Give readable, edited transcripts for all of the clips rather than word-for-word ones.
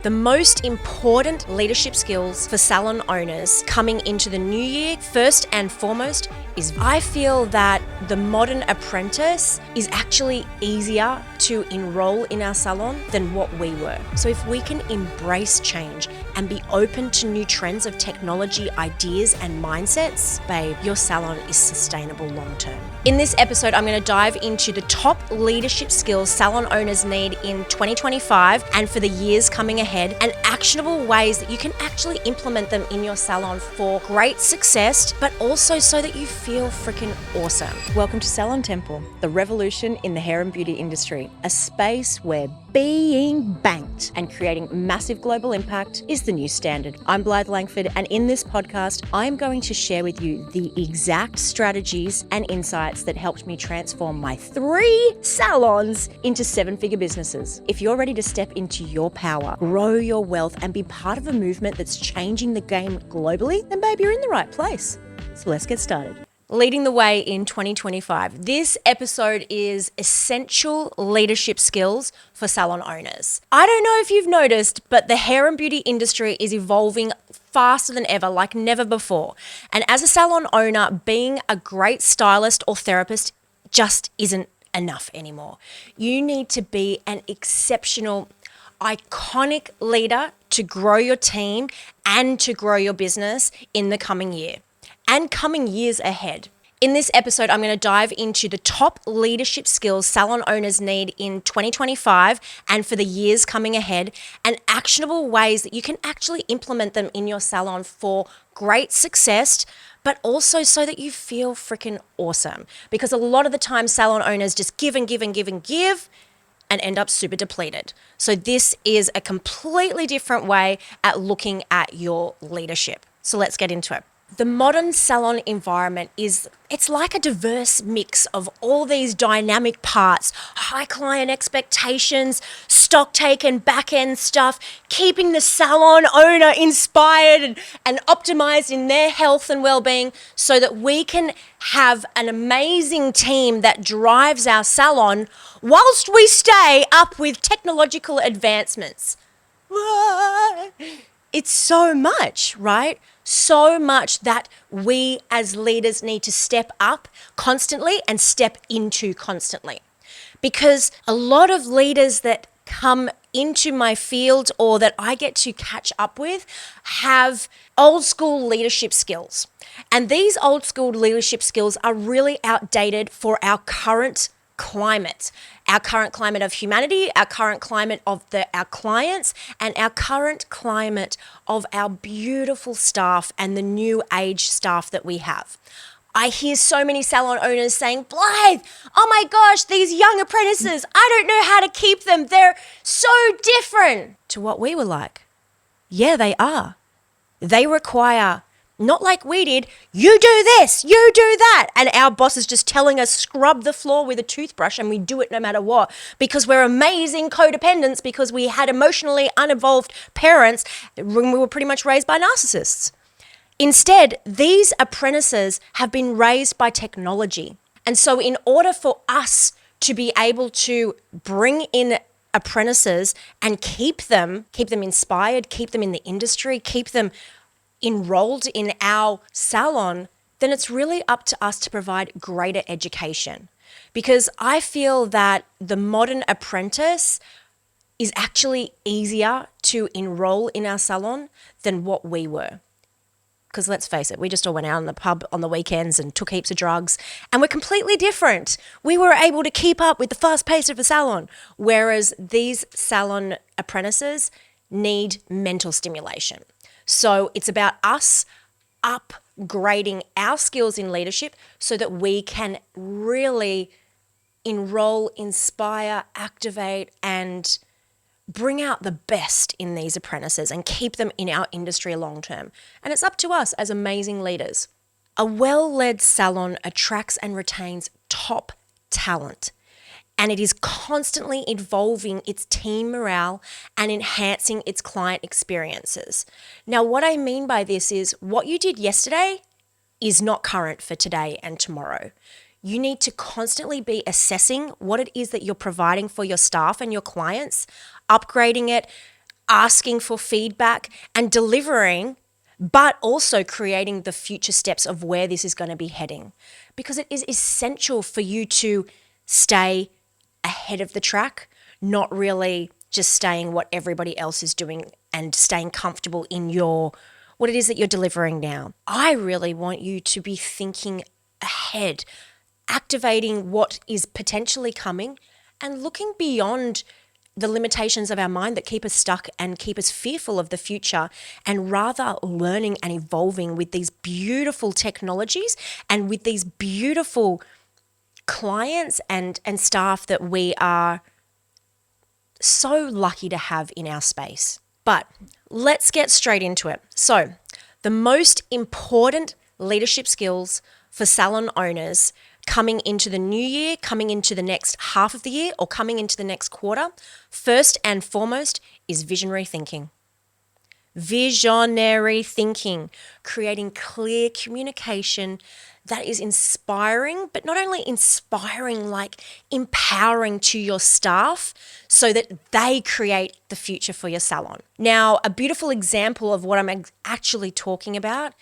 The most important leadership skills for salon owners coming into the new year, first and foremost, is I feel that the modern apprentice is actually easier to enroll in our salon than what we were. So if we can embrace change and be open to new trends of technology, ideas, and mindsets, babe, your salon is sustainable long term. In this episode, I'm going to dive into the top leadership skills salon owners need in 2025 and for the years coming ahead, and actionable ways that you can actually implement them in your salon for great success, but also so that you feel freaking awesome. Welcome to Salon Temple, the revolution in the hair and beauty industry, a space where being banked and creating massive global impact is the new standard. I'm Blythe Langford, and in this podcast, I'm going to share with you the exact strategies and insights that helped me transform my 3 salons into 7-figure businesses. If you're ready to step into your power, grow your wealth, and be part of a movement that's changing the game globally, then babe, you're in the right place. So let's get started. Leading the way in 2025. This episode is essential leadership skills for salon owners. I don't know if you've noticed, but the hair and beauty industry is evolving faster than ever, like never before. And as a salon owner, being a great stylist or therapist just isn't enough anymore. You need to be an exceptional, iconic leader to grow your team and to grow your business in the coming year and coming years ahead. In this episode, I'm going to dive into the top leadership skills salon owners need in 2025 and for the years coming ahead, and actionable ways that you can actually implement them in your salon for great success, but also so that you feel freaking awesome. Because a lot of the time, salon owners just give and give and give and give and end up super depleted. So this is a completely different way at looking at your leadership. So let's get into it. The modern salon environment it's like a diverse mix of all these dynamic parts, high client expectations, stock take and back end stuff, keeping the salon owner inspired and optimized in their health and well-being so that we can have an amazing team that drives our salon whilst we stay up with technological advancements. It's so much, right? So much that we as leaders need to step up constantly and step into constantly. Because a lot of leaders that come into my field or that I get to catch up with have old school leadership skills. And these old school leadership skills are really outdated for our current climate of humanity, our current climate of our clients, and our current climate of our beautiful staff and the new age staff that we have. I hear so many salon owners saying, Blythe, oh my gosh, these young apprentices, I don't know how to keep them. They're so different to what we were like. Yeah, they are. They require, not like we did, you do this, you do that. And our boss is just telling us scrub the floor with a toothbrush and we do it no matter what because we're amazing codependents because we had emotionally unevolved parents when we were pretty much raised by narcissists. Instead, these apprentices have been raised by technology. And so in order for us to be able to bring in apprentices and keep them inspired, keep them in the industry, keep them enrolled in our salon, then it's really up to us to provide greater education. Because I feel that the modern apprentice is actually easier to enroll in our salon than what we were. Because let's face it, we just all went out in the pub on the weekends and took heaps of drugs, and we're completely different. We were able to keep up with the fast pace of a salon, whereas these salon apprentices need mental stimulation. So it's about us upgrading our skills in leadership so that we can really enroll, inspire, activate, and bring out the best in these apprentices and keep them in our industry long term. And it's up to us as amazing leaders. A well-led salon attracts and retains top talent, and it is constantly evolving its team morale and enhancing its client experiences. Now, what I mean by this is what you did yesterday is not current for today and tomorrow. You need to constantly be assessing what it is that you're providing for your staff and your clients, upgrading it, asking for feedback and delivering, but also creating the future steps of where this is going to be heading. Because it is essential for you to stay ahead of the track, not really just staying what everybody else is doing and staying comfortable in what it is that you're delivering now. I really want you to be thinking ahead, activating what is potentially coming and looking beyond the limitations of our mind that keep us stuck and keep us fearful of the future, and rather learning and evolving with these beautiful technologies and with these beautiful clients and staff that we are so lucky to have in our space. But let's get straight into it. So, the most important leadership skills for salon owners coming into the new year, coming into the next half of the year, or coming into the next quarter, first and foremost is visionary thinking. Visionary thinking, creating clear communication that is inspiring, but not only inspiring, like empowering to your staff so that they create the future for your salon. Now, a beautiful example of what I'm actually talking about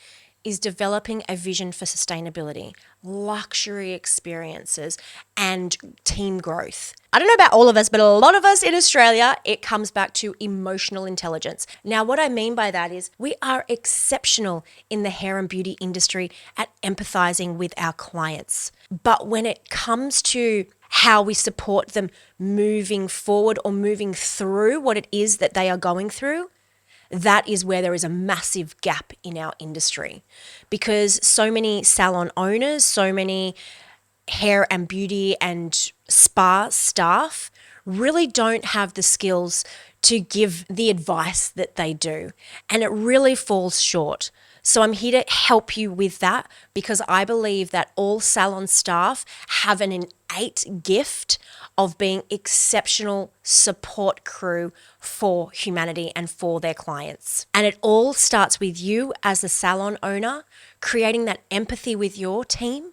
is developing a vision for sustainability, luxury experiences, and team growth. I don't know about all of us, but a lot of us in Australia, it comes back to emotional intelligence. Now, what I mean by that is we are exceptional in the hair and beauty industry at empathizing with our clients. But when it comes to how we support them moving forward or moving through what it is that they are going through, that is where there is a massive gap in our industry, because so many salon owners, so many hair and beauty and spa staff really don't have the skills to give the advice that they do, and it really falls short. So I'm here to help you with that, because I believe that all salon staff have an innate gift of being exceptional support crew for humanity and for their clients. And it all starts with you as a salon owner, creating that empathy with your team,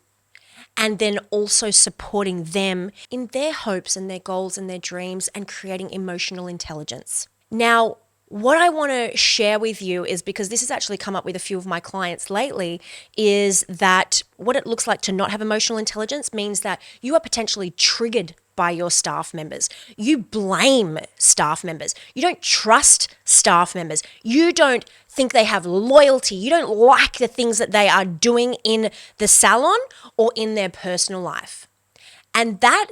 and then also supporting them in their hopes and their goals and their dreams, and creating emotional intelligence. Now, what I want to share with you is, because this has actually come up with a few of my clients lately, is that what it looks like to not have emotional intelligence means that you are potentially triggered by your staff members. You blame staff members. You don't trust staff members. You don't think they have loyalty. You don't like the things that they are doing in the salon or in their personal life. And that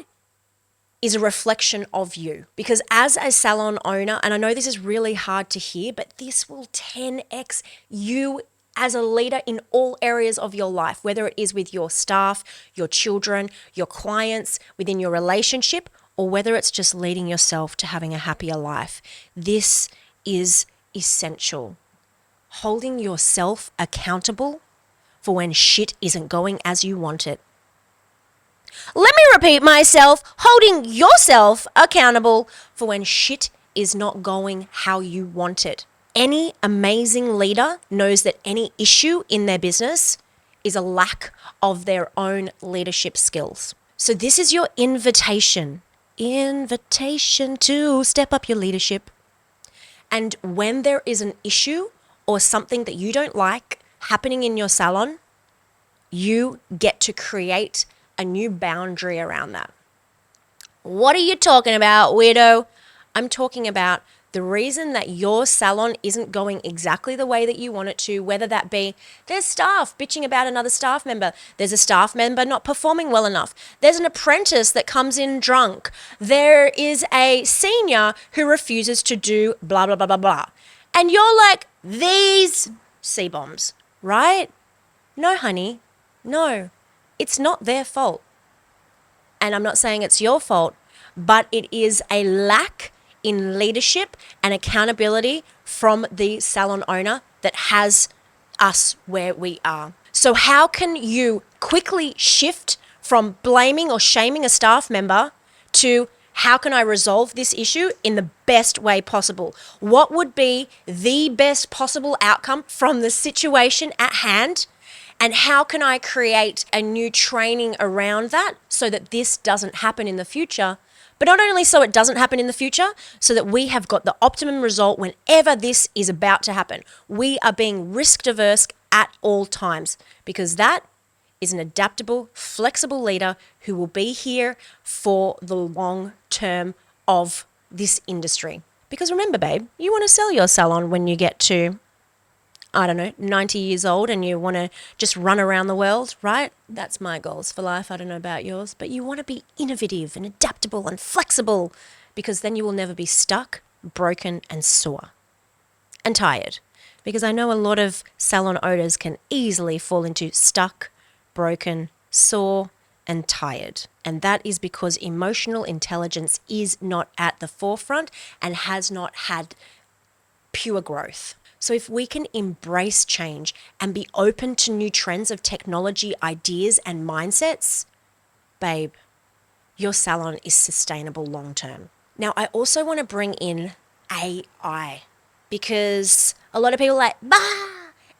is a reflection of you, because as a salon owner, and I know this is really hard to hear, but this will 10x you as a leader in all areas of your life, whether it is with your staff, your children, your clients, within your relationship, or whether it's just leading yourself to having a happier life. This is essential. Holding yourself accountable for when shit isn't going as you want it. Let me repeat myself, holding yourself accountable for when shit is not going how you want it. Any amazing leader knows that any issue in their business is a lack of their own leadership skills. So this is your invitation to step up your leadership. And when there is an issue or something that you don't like happening in your salon, you get to create a new boundary around that. What are you talking about, weirdo? I'm talking about the reason that your salon isn't going exactly the way that you want it to, whether that be there's staff bitching about another staff member, there's a staff member not performing well enough, there's an apprentice that comes in drunk, there is a senior who refuses to do blah, blah, blah, blah, blah. And you're like, these C-bombs, right? No, honey, no. It's not their fault. And I'm not saying it's your fault, but it is a lack in leadership and accountability from the salon owner that has us where we are. So how can you quickly shift from blaming or shaming a staff member to how can I resolve this issue in the best way possible? What would be the best possible outcome from the situation at hand? And how can I create a new training around that so that this doesn't happen in the future, But not only so it doesn't happen in the future, so that we have got the optimum result whenever this is about to happen. We are being risk averse at all times, because that is an adaptable, flexible leader who will be here for the long term of this industry. Because remember, babe, you want to sell your salon when you get to, 90 years old and you want to just run around the world, right? That's my goals for life. I don't know about yours, but you want to be innovative and adaptable and flexible, because then you will never be stuck, broken, and sore and tired. Because I know a lot of salon owners can easily fall into stuck, broken, sore, and tired. And that is because emotional intelligence is not at the forefront and has not had pure growth. So if we can embrace change and be open to new trends of technology, ideas, and mindsets, babe, your salon is sustainable long term. Now, I also want to bring in AI, because a lot of people are like, bah,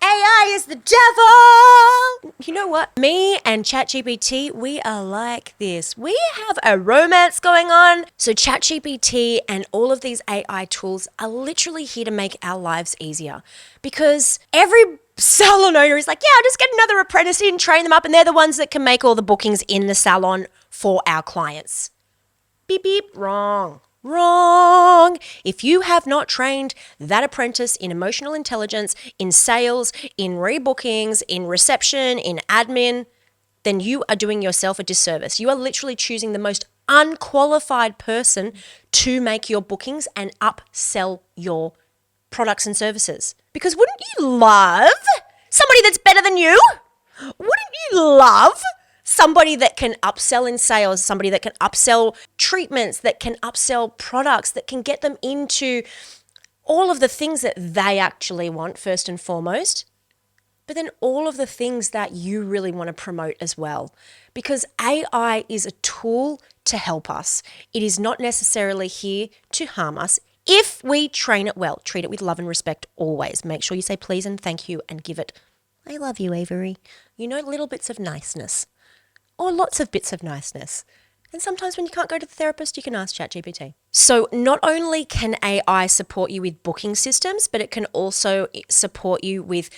AI is the devil. You know what? Me and ChatGPT, we are like this. We have a romance going on. So ChatGPT and all of these AI tools are literally here to make our lives easier, because every salon owner is like, yeah, I'll just get another apprentice in, train them up, and they're the ones that can make all the bookings in the salon for our clients. Beep, beep, wrong. Wrong. If you have not trained that apprentice in emotional intelligence, in sales, in rebookings, in reception, in admin, then you are doing yourself a disservice. You are literally choosing the most unqualified person to make your bookings and upsell your products and services. Because wouldn't you love somebody that's better than you? Wouldn't you love somebody that can upsell in sales, somebody that can upsell treatments, that can upsell products, that can get them into all of the things that they actually want first and foremost, but then all of the things that you really want to promote as well? Because AI is a tool to help us. It is not necessarily here to harm us. If we train it well, treat it with love and respect always. Make sure you say please and thank you and give it, I love you, Avery. Little bits of niceness. Or lots of bits of niceness. And sometimes when you can't go to the therapist, you can ask ChatGPT. So not only can AI support you with booking systems, but it can also support you with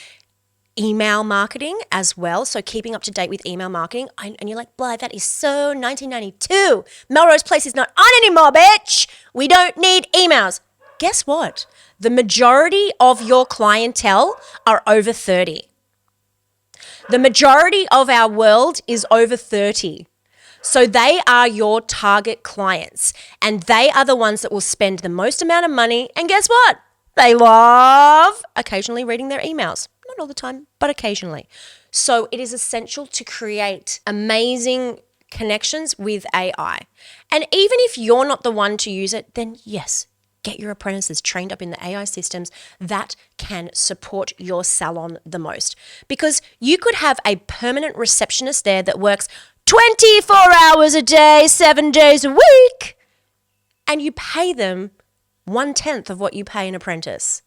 email marketing as well. So keeping up to date with email marketing. And you're like, Blythe, that is so 1992. Melrose Place is not on anymore, bitch. We don't need emails. Guess what? The majority of your clientele are over 30. The majority of our world is over 30. So they are your target clients, and they are the ones that will spend the most amount of money. And guess what? They love occasionally reading their emails. Not all the time, but occasionally. So it is essential to create amazing connections with AI. And even if you're not the one to use it, then yes, get your apprentices trained up in the AI systems that can support your salon the most. Because you could have a permanent receptionist there that works 24 hours a day, 7 days a week, and you pay them 1/10 of what you pay an apprentice.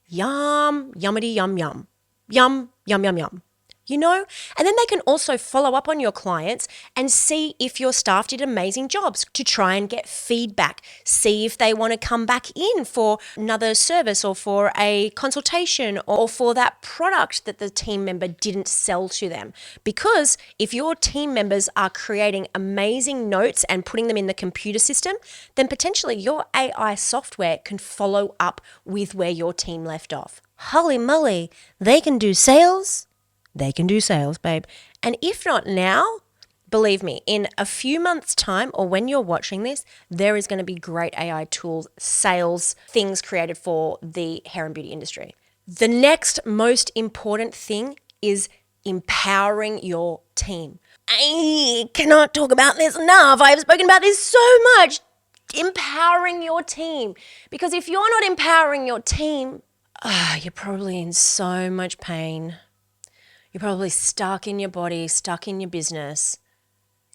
Yum, yummity, yum, yum. Yum, yum, yum, yum. And then they can also follow up on your clients and see if your staff did amazing jobs, to try and get feedback, see if they want to come back in for another service or for a consultation or for that product that the team member didn't sell to them. Because if your team members are creating amazing notes and putting them in the computer system, then potentially your AI software can follow up with where your team left off. Holy moly, they can do sales. They can do sales, babe. And if not now, believe me, in a few months' time, or when you're watching this, there is going to be great AI tools, sales, things created for the hair and beauty industry. The next most important thing is empowering your team. I cannot talk about this enough. I have spoken about this so much. Empowering your team. Because if you're not empowering your team, you're probably in so much pain. You're probably stuck in your body, stuck in your business,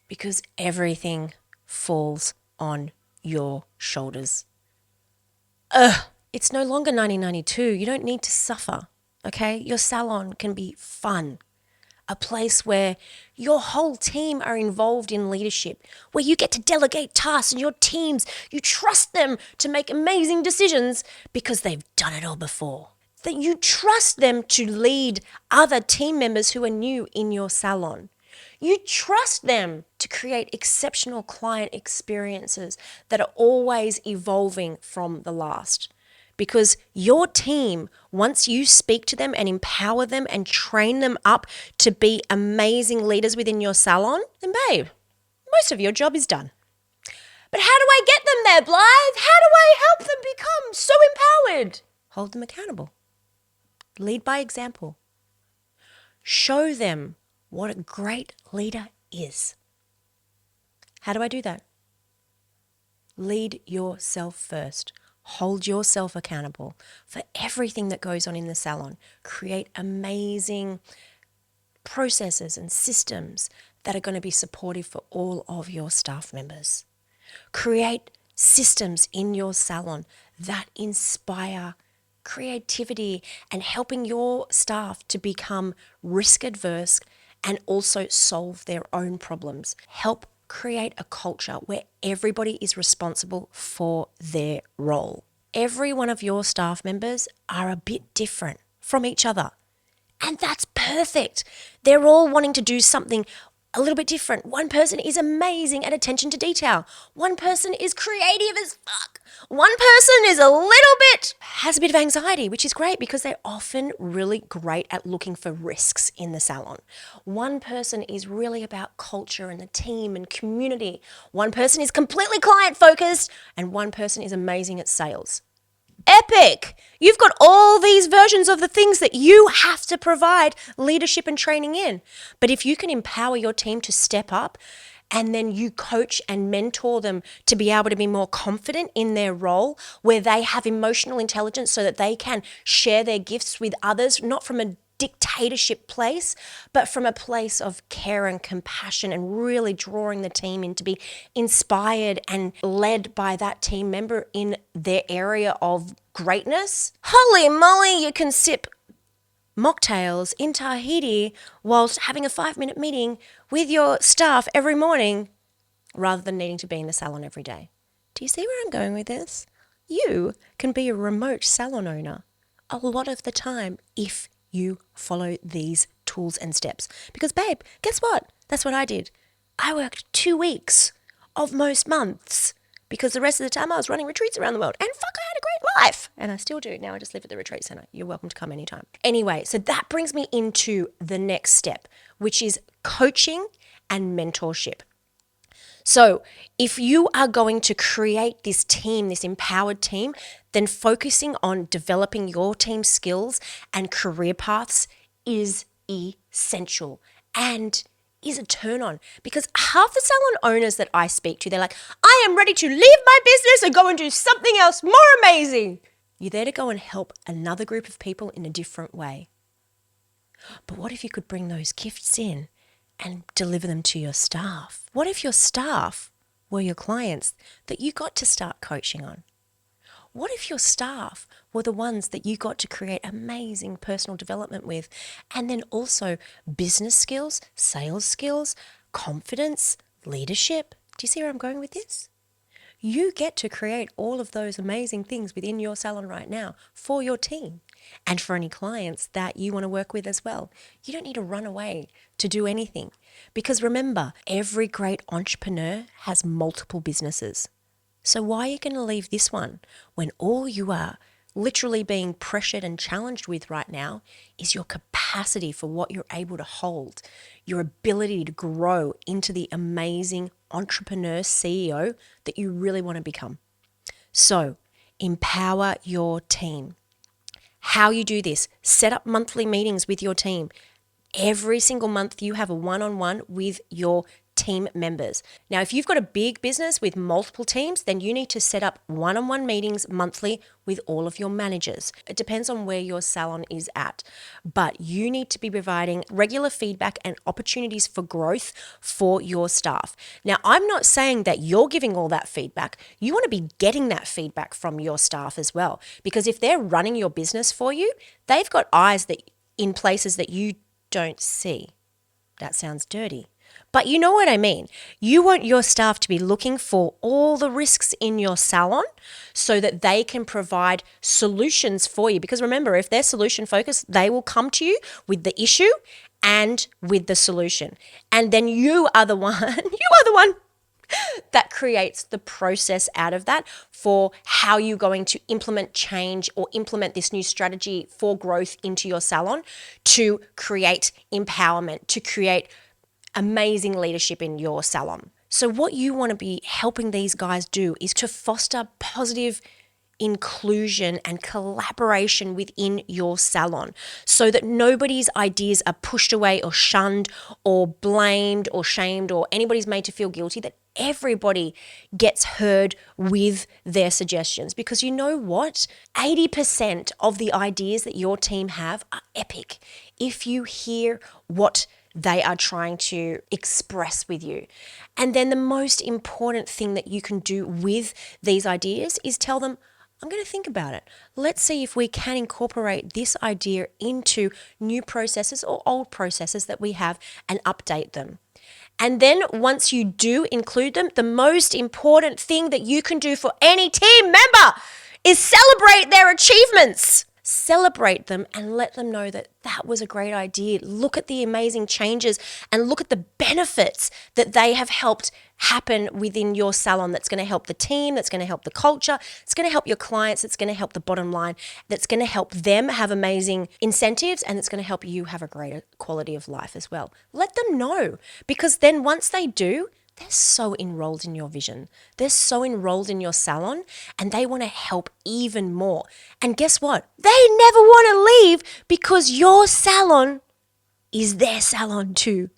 because everything falls on your shoulders. It's no longer 1992. You don't need to suffer, okay? Your salon can be fun. a place where your whole team are involved in leadership, where you get to delegate tasks and your teams, you trust them to make amazing decisions because they've done it all before. That you trust them to lead other team members who are new in your salon. You trust them to create exceptional client experiences that are always evolving from the last. Because your team, once you speak to them and empower them and train them up to be amazing leaders within your salon, then babe, most of your job is done. But how do I get them there, Blythe? How do I help them become so empowered? Hold them accountable. Lead by example. Show them what a great leader is. How do I do that? Lead yourself first. Hold yourself accountable for everything that goes on in the salon. Create amazing processes and systems that are going to be supportive for all of your staff members. Create systems in your salon that inspire creativity and helping your staff to become risk adverse and also solve their own problems. Help create a culture where everybody is responsible for their role. Every one of your staff members are a bit different from each other, and that's perfect. They're all wanting to do something a little bit different. One person is amazing at attention to detail. One person is creative as fuck. One person is has a bit of anxiety, which is great because they're often really great at looking for risks in the salon. One person is really about culture and the team and community. One person is completely client focused, and one person is amazing at sales. Epic! You've got all these versions of the things that you have to provide leadership and training in. But if you can empower your team to step up, and then you coach and mentor them to be able to be more confident in their role, where they have emotional intelligence so that they can share their gifts with others, not from a dictatorship place, but from a place of care and compassion, and really drawing the team in to be inspired and led by that team member in their area of greatness. Holy moly, you can sip mocktails in Tahiti whilst having a 5-minute meeting with your staff every morning rather than needing to be in the salon every day. Do you see where I'm going with this? You can be a remote salon owner a lot of the time if you follow these tools and steps. Because babe, guess what? That's what I did. I worked 2 weeks of most months because the rest of the time I was running retreats around the world, and fuck, I had a great life. And I still do. Now I just live at the retreat center. You're welcome to come anytime. Anyway, so that brings me into the next step, which is coaching and mentorship. So if you are going to create this team, this empowered team, then focusing on developing your team's skills and career paths is essential and is a turn on, because half the salon owners that I speak to, they're like, I am ready to leave my business and go and do something else more amazing. You're there to go and help another group of people in a different way. But what if you could bring those gifts in and deliver them to your staff? What if your staff were your clients that you got to start coaching on? What if your staff were the ones that you got to create amazing personal development with, and then also business skills, sales skills, confidence, leadership? Do you see where I'm going with this? You get to create all of those amazing things within your salon right now for your team and for any clients that you want to work with as well. You don't need to run away to do anything, because remember, every great entrepreneur has multiple businesses. So why are you going to leave this one when all you are literally being pressured and challenged with right now is your capacity for what you're able to hold, your ability to grow into the amazing entrepreneur CEO that you really want to become? So empower your team. How you do this: set up monthly meetings with your team. Every single month you have a one-on-one with your team members. Now, if you've got a big business with multiple teams, then you need to set up one-on-one meetings monthly with all of your managers. It depends on where your salon is at, but you need to be providing regular feedback and opportunities for growth for your staff. Now, I'm not saying that you're giving all that feedback. You want to be getting that feedback from your staff as well, because if they're running your business for you, they've got eyes that in places that you don't see. That sounds dirty. But you know what I mean. You want your staff to be looking for all the risks in your salon so that they can provide solutions for you. Because remember, if they're solution focused, they will come to you with the issue and with the solution. And then you are the one, that creates the process out of that for how you're going to implement change or implement this new strategy for growth into your salon to create empowerment, to create amazing leadership in your salon. So what you want to be helping these guys do is to foster positive inclusion and collaboration within your salon so that nobody's ideas are pushed away or shunned or blamed or shamed or anybody's made to feel guilty, that everybody gets heard with their suggestions. Because you know what? 80% of the ideas that your team have are epic if you hear what they are trying to express with you. And then the most important thing that you can do with these ideas is tell them, I'm going to think about it. Let's see if we can incorporate this idea into new processes or old processes that we have and update them. And then once you do include them, the most important thing that you can do for any team member is celebrate their achievements. Celebrate them and let them know that that was a great idea. Look at the amazing changes and look at the benefits that they have helped happen within your salon. That's going to help the team, that's going to help the culture, it's going to help your clients, it's going to help the bottom line, that's going to help them have amazing incentives, and it's going to help you have a greater quality of life as well. Let them know, because then once they do, they're so enrolled in your vision. They're so enrolled in your salon and they want to help even more. And guess what? They never want to leave because your salon is their salon too,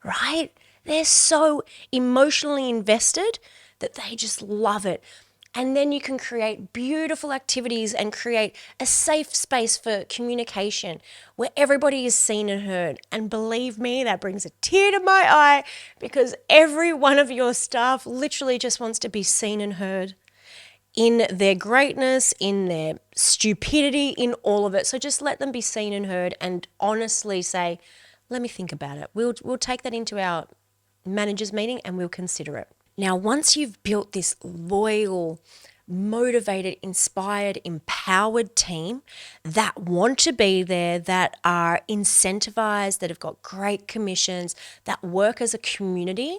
right? They're so emotionally invested that they just love it. And then you can create beautiful activities and create a safe space for communication where everybody is seen and heard. And believe me, that brings a tear to my eye because every one of your staff literally just wants to be seen and heard in their greatness, in their stupidity, in all of it. So just let them be seen and heard and honestly say, let me think about it. We'll take that into our managers meeting and we'll consider it. Now, once you've built this loyal, motivated, inspired, empowered team that want to be there, that are incentivized, that have got great commissions, that work as a community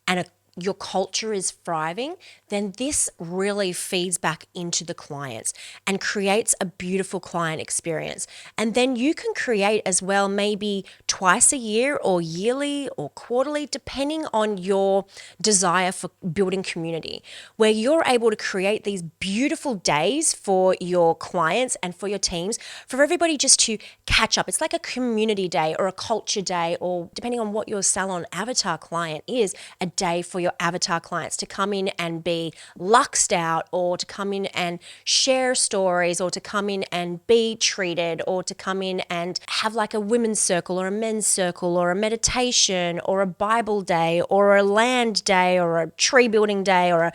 and your culture is thriving, then this really feeds back into the clients and creates a beautiful client experience. And then you can create as well, maybe twice a year or yearly or quarterly, depending on your desire for building community, where you're able to create these beautiful days for your clients and for your teams, for everybody just to catch up. It's like a community day or a culture day, or depending on what your salon avatar client is, a day for your avatar clients to come in and be luxed out, or to come in and share stories, or to come in and be treated, or to come in and have like a women's circle or a men's circle or a meditation or a Bible day or a land day or a tree building day or a,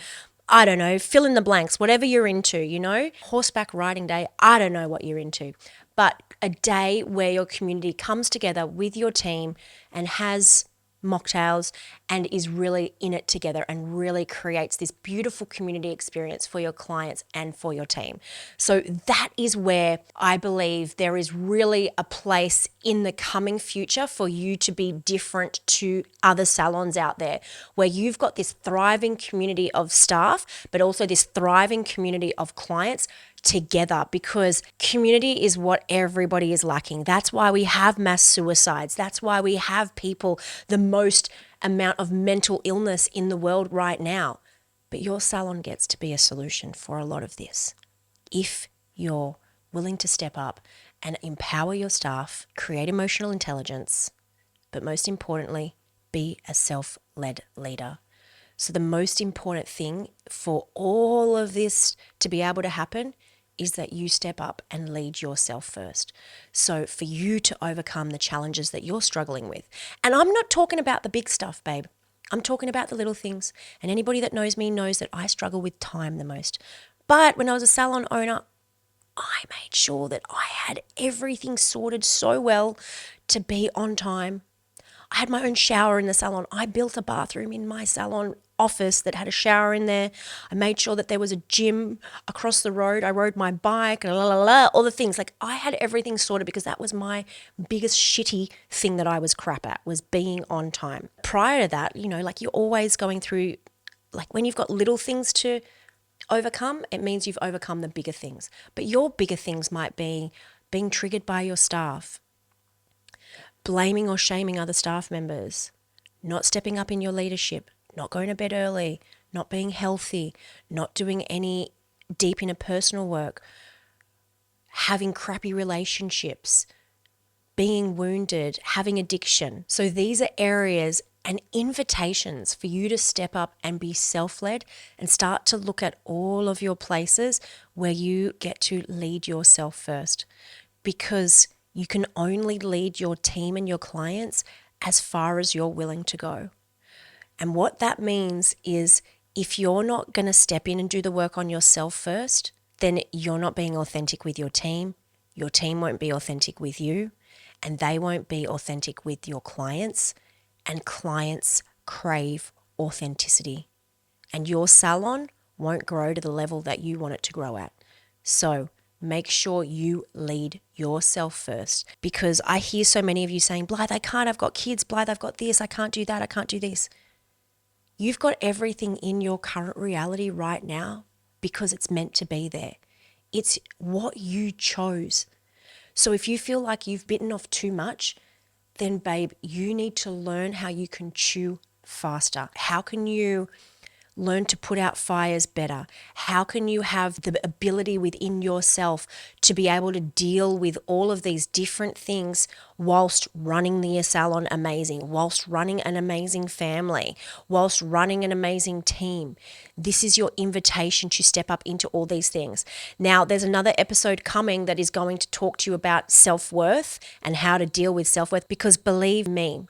I don't know, fill in the blanks, whatever you're into, you know, horseback riding day. I don't know what you're into, but a day where your community comes together with your team and has mocktails and is really in it together and really creates this beautiful community experience for your clients and for your team. So that is where I believe there is really a place in the coming future for you to be different to other salons out there, where you've got this thriving community of staff, but also this thriving community of clients together, because community is what everybody is lacking. That's why we have mass suicides. That's why we have people, the most amount of mental illness in the world right now. But your salon gets to be a solution for a lot of this. If you're willing to step up and empower your staff, create emotional intelligence, but most importantly, be a self-led leader. So the most important thing for all of this to be able to happen is that you step up and lead yourself first. So for you to overcome the challenges that you're struggling with. And I'm not talking about the big stuff, babe. I'm talking about the little things. And anybody that knows me knows that I struggle with time the most. But when I was a salon owner, I made sure that I had everything sorted so well to be on time. I had my own shower in the salon. I built a bathroom in my salon office that had a shower in there. I made sure that there was a gym across the road. I rode my bike, all the things. Like, I had everything sorted because that was my biggest shitty thing that I was crap at, was being on time. Prior to that, like, you're always going through, like, when you've got little things to overcome, it means you've overcome the bigger things. But your bigger things might be being triggered by your staff, blaming or shaming other staff members, not stepping up in your leadership, not going to bed early, not being healthy, not doing any deep interpersonal work, having crappy relationships, being wounded, having addiction. So these are areas and invitations for you to step up and be self-led and start to look at all of your places where you get to lead yourself first, because you can only lead your team and your clients as far as you're willing to go. And what that means is, if you're not going to step in and do the work on yourself first, then you're not being authentic with your team won't be authentic with you, and they won't be authentic with your clients, and clients crave authenticity. And your salon won't grow to the level that you want it to grow at. So make sure you lead yourself first, because I hear so many of you saying, Blythe, I can't, I've got kids, Blythe, I've got this, I can't do that, I can't do this. You've got everything in your current reality right now because it's meant to be there. It's what you chose. So if you feel like you've bitten off too much, then babe, you need to learn how you can chew faster. How can you learn to put out fires better? How can you have the ability within yourself to be able to deal with all of these different things whilst running the salon amazing, whilst running an amazing family, whilst running an amazing team? This is your invitation to step up into all these things. Now, there's another episode coming that is going to talk to you about self-worth and how to deal with self-worth, because believe me,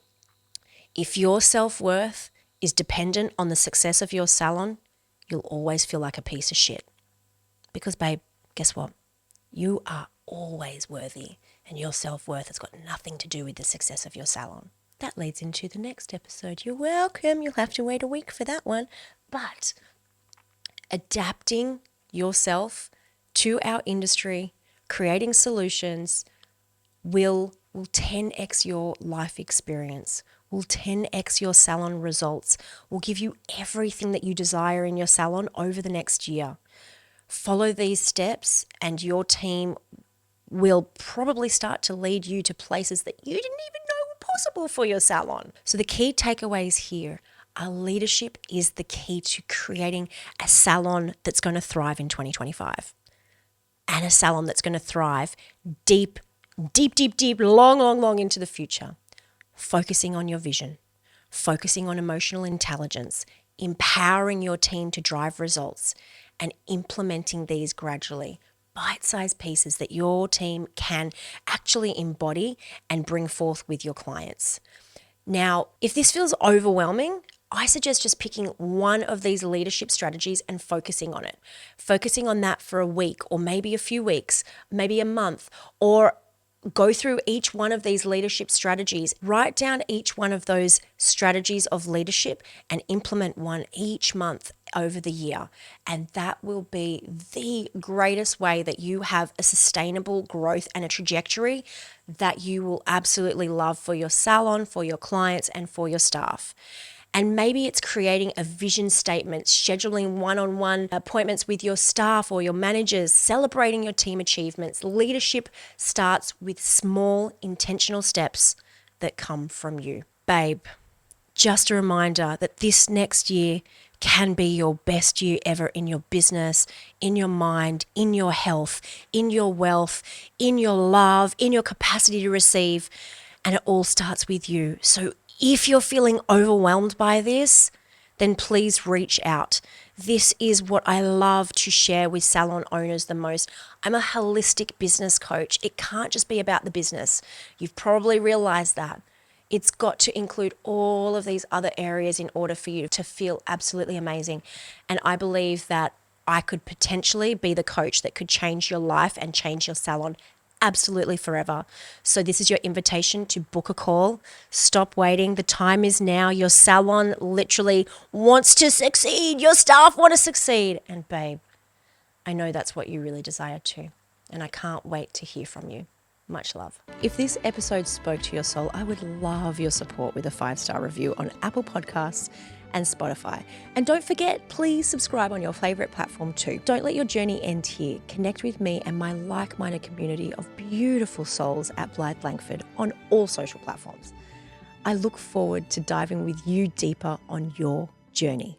if your self-worth is dependent on the success of your salon, you'll always feel like a piece of shit. Because, babe, guess what? You are always worthy, and your self-worth has got nothing to do with the success of your salon. That leads into the next episode. You're welcome. You'll have to wait a week for that one. But adapting yourself to our industry, creating solutions will 10x your life experience, will 10x your salon results, will give you everything that you desire in your salon over the next year. Follow these steps and your team will probably start to lead you to places that you didn't even know were possible for your salon. So the key takeaways here are: leadership is the key to creating a salon that's going to thrive in 2025, and a salon that's going to thrive deep, long into the future. Focusing on your vision, focusing on emotional intelligence, empowering your team to drive results, and implementing these gradually. Bite-sized pieces that your team can actually embody and bring forth with your clients. Now, if this feels overwhelming, I suggest just picking one of these leadership strategies and focusing on it. Focusing on that for a week, or maybe a few weeks, maybe a month, or go through each one of these leadership strategies, write down each one of those strategies of leadership and implement one each month over the year. And that will be the greatest way that you have a sustainable growth and a trajectory that you will absolutely love for your salon, for your clients, and for your staff. And maybe it's creating a vision statement, scheduling one-on-one appointments with your staff or your managers, celebrating your team achievements. Leadership starts with small, intentional steps that come from you. Babe, just a reminder that this next year can be your best year ever in your business, in your mind, in your health, in your wealth, in your love, in your capacity to receive. And it all starts with you. So if you're feeling overwhelmed by this, then please reach out. This is what I love to share with salon owners the most. I'm a holistic business coach. It can't just be about the business. You've probably realized that. It's got to include all of these other areas in order for you to feel absolutely amazing. And I believe that I could potentially be the coach that could change your life and change your salon absolutely forever. So this is your invitation to book a call. Stop waiting. The time is now. Your salon literally wants to succeed. Your staff want to succeed. And babe, I know that's what you really desire too. And I can't wait to hear from you. Much love. If this episode spoke to your soul, I would love your support with a 5-star review on Apple Podcasts and Spotify. And don't forget, please subscribe on your favorite platform too. Don't let your journey end here. Connect with me and my like-minded community of beautiful souls at Blythe Langford on all social platforms. I look forward to diving with you deeper on your journey.